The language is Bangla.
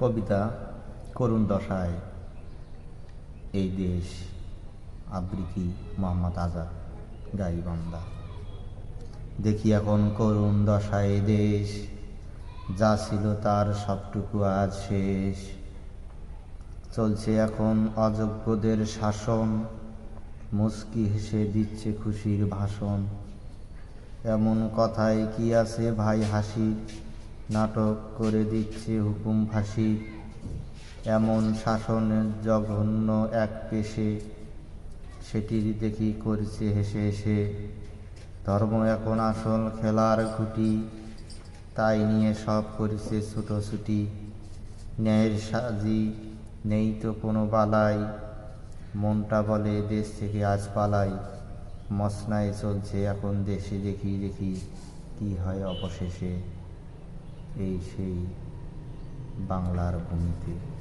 কবিতা করুণ দশায় এই দেশ, আবৃত্তি মোহাম্মদ আজাদ, গাইবান্ধা। দেখি এখন করুণ দশায় দেশ, যা ছিল তার সবটুকু আজ শেষ। চলছে এখন অযোগ্যদের শাসন, মুচকি হেসে দিচ্ছে খুশির ভাষণ। এমন কথায় কি আছে ভাই হাসির, নাটক করে দিচ্ছে হুকুম ফাঁসির। এমন শাসনের জঘন্য এক পেশে, সেটির দেখি করছে হেসে হেসে। ধর্ম এখন আসল খেলার খুঁটি, তাই নিয়ে সব করেছে ছুটোছুটি। ন্যায়ের সাজি নেই তো কোনো বালাই, মনটা বলে দেশ থেকে আজ পালাই। মসনায় চলছে এখন দেশে, দেখি দেখি কি হয় অবশেষে। এই সেই বাংলার ভূমিতে।